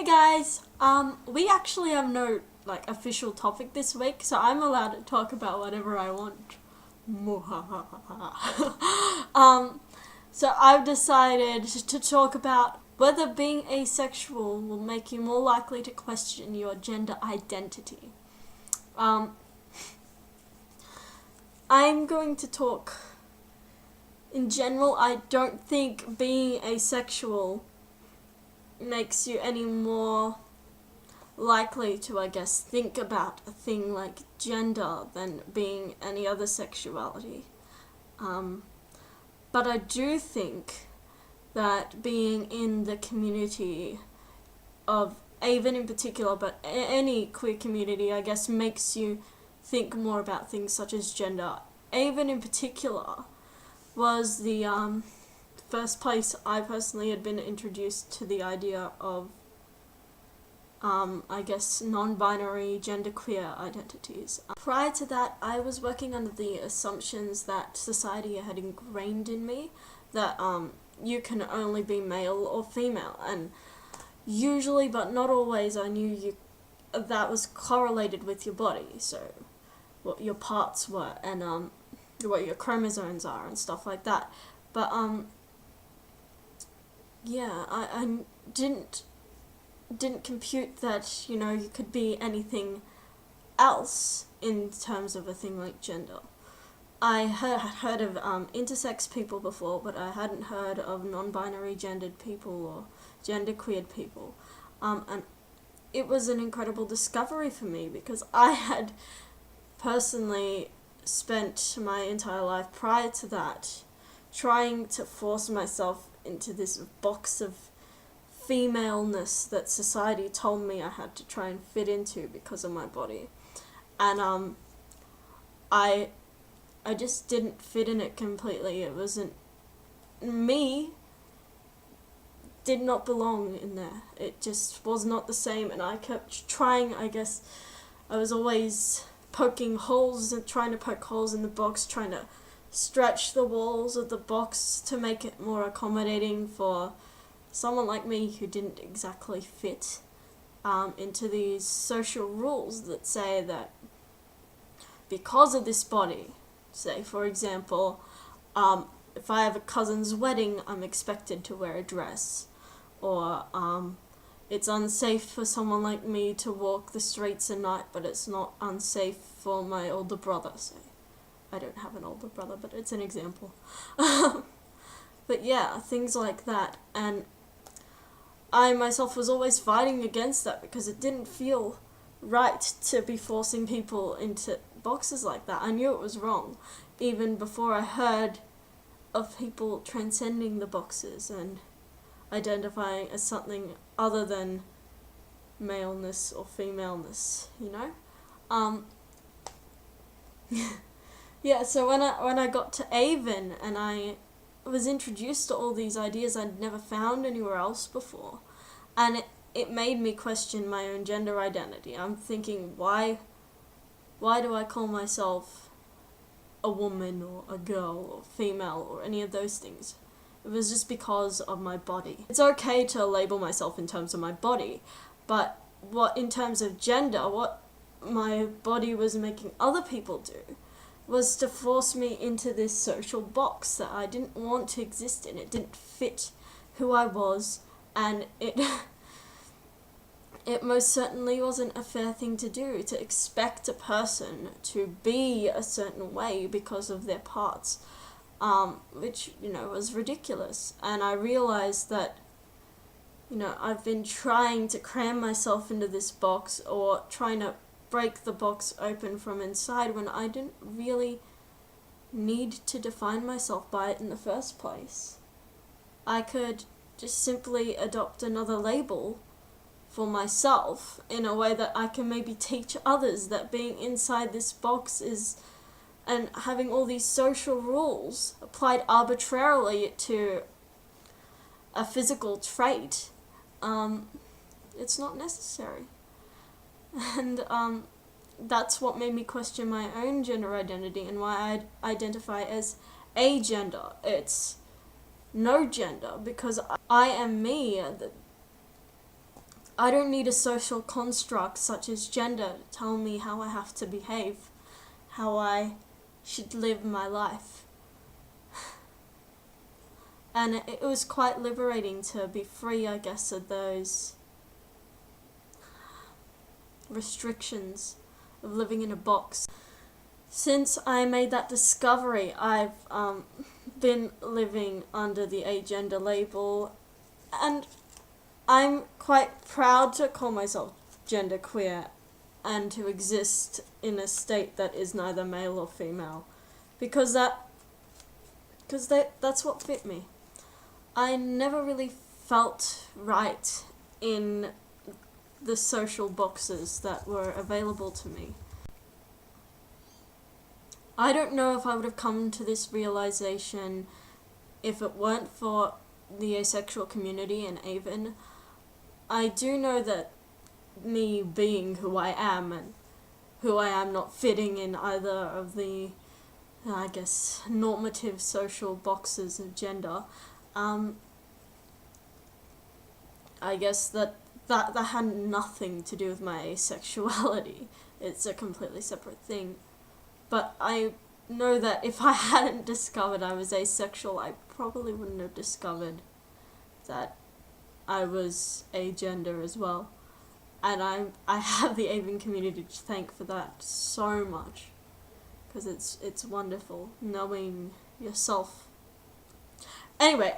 guys, we actually have no official topic this week, so I'm allowed to talk about whatever I want. So I've decided to talk about whether being asexual will make you more likely to question your gender identity. I'm going to talk in general. I don't think being asexual makes you any more likely to, think about a thing like gender than being any other sexuality. But I do think that being in the community of Avon in particular, but any queer community, makes you think more about things such as gender. Avon in particular was the first place I personally had been introduced to the idea of, non-binary, genderqueer identities. Prior to that, I was working under the assumptions that society had ingrained in me that you can only be male or female, and usually, but not always, I knew that was correlated with your body, so what your parts were, and what your chromosomes are, and stuff like that. But I didn't compute that, you could be anything else in terms of a thing like gender. I had heard of intersex people before, but I hadn't heard of non-binary gendered people or genderqueered people. And it was an incredible discovery for me, because I had personally spent my entire life prior to that trying to force myself into this box of femaleness that society told me I had to try and fit into because of my body. And I just didn't fit in it completely. It wasn't me, did not belong in there. It just was not the same, and I kept trying. I was always poking holes and trying to poke holes in the box, trying to stretch the walls of the box to make it more accommodating for someone like me who didn't exactly fit into these social rules that say that because of this body, say for example, if I have a cousin's wedding, I'm expected to wear a dress, or it's unsafe for someone like me to walk the streets at night, but it's not unsafe for my older brother. So I don't have an older brother, but it's an example. But yeah, things like that. And I myself was always fighting against that because it didn't feel right to be forcing people into boxes like that. I knew it was wrong, even before I heard of people transcending the boxes and identifying as something other than maleness or femaleness, Yeah, so when I got to Avon and I was introduced to all these ideas I'd never found anywhere else before, and it made me question my own gender identity. I'm thinking, why do I call myself a woman or a girl or female or any of those things? It was just because of my body. It's okay to label myself in terms of my body, but in terms of gender, what my body was making other people do was to force me into this social box that I didn't want to exist in. It didn't fit who I was, and it most certainly wasn't a fair thing to do, to expect a person to be a certain way because of their parts, which, was ridiculous. And I realized that, I've been trying to cram myself into this box, or trying to break the box open from inside, when I didn't really need to define myself by it in the first place. I could just simply adopt another label for myself in a way that I can maybe teach others that being inside this box is, and having all these social rules applied arbitrarily to a physical trait, it's not necessary. And that's what made me question my own gender identity and why I identify as agender. It's no gender, because I am me. I don't need a social construct such as gender to tell me how I have to behave, how I should live my life. And it was quite liberating to be free, I guess, of those restrictions of living in a box. Since I made that discovery, I've been living under the agender label, and I'm quite proud to call myself genderqueer and to exist in a state that is neither male or female, because that's what fit me. I never really felt right in the social boxes that were available to me. I don't know if I would have come to this realization if it weren't for the asexual community and Avon. I do know that me being who I am and who I am not fitting in either of the, I guess, normative social boxes of gender, I guess that had nothing to do with my asexuality. It's a completely separate thing. But I know that if I hadn't discovered I was asexual, I probably wouldn't have discovered that I was agender as well. And I have the Avon community to thank for that so much, because it's wonderful knowing yourself. Anyway,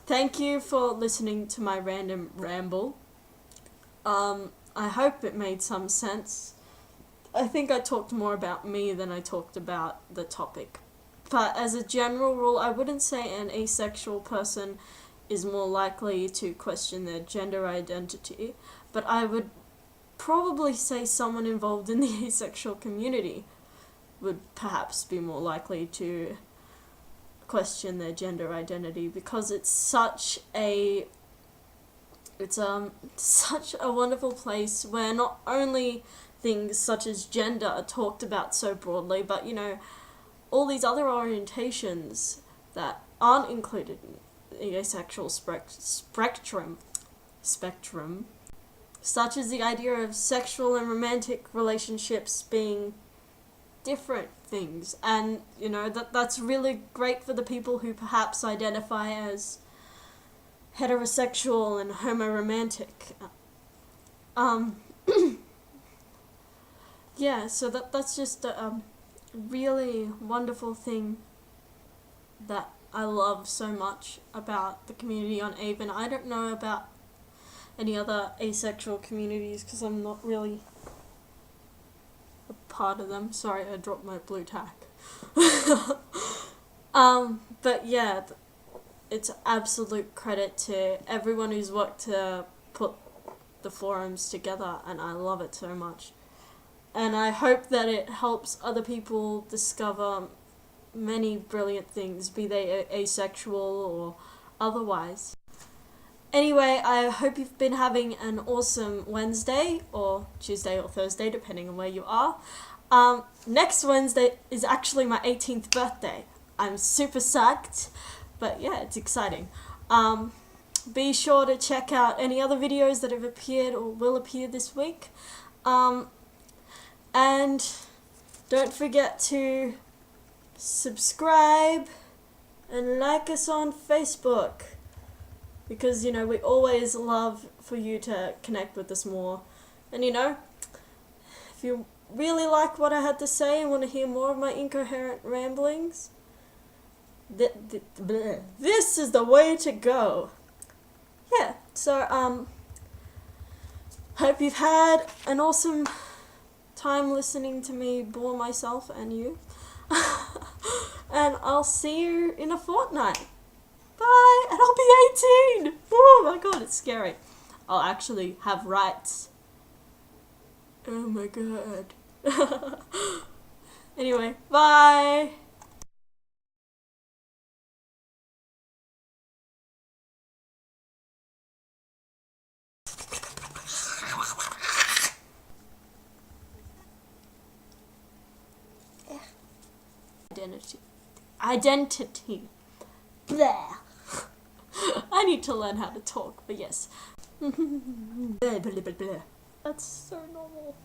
thank you for listening to my random ramble. I hope it made some sense. I think I talked more about me than I talked about the topic. But as a general rule, I wouldn't say an asexual person is more likely to question their gender identity, but I would probably say someone involved in the asexual community would perhaps be more likely to question their gender identity, because it's such a wonderful place where not only things such as gender are talked about so broadly, but all these other orientations that aren't included in the asexual spectrum, such as the idea of sexual and romantic relationships being different things, and that's really great for the people who perhaps identify as heterosexual and homoromantic. Yeah, so that's just a really wonderful thing that I love so much about the community on Avon. I don't know about any other asexual communities because I'm not really a part of them. Sorry, I dropped my blue tack. But yeah, it's absolute credit to everyone who's worked to put the forums together, and I love it so much. And I hope that it helps other people discover many brilliant things, be they asexual or otherwise. Anyway, I hope you've been having an awesome Wednesday, or Tuesday or Thursday, depending on where you are. Next Wednesday is actually my 18th birthday. I'm super psyched, but yeah, it's exciting. Be sure to check out any other videos that have appeared or will appear this week. And don't forget to subscribe and like us on Facebook, because we always love for you to connect with us more. And if you really like what I had to say and want to hear more of my incoherent ramblings, this is the way to go. Yeah, so hope you've had an awesome time listening to me bore myself and you. And I'll see you in a fortnight. Bye, and I'll be 18. Oh my god, it's scary. I'll actually have rights. Oh my god. Anyway, bye. Identity. Blah. I need to learn how to talk, but yes. Blah, blah, blah, blah. That's so normal.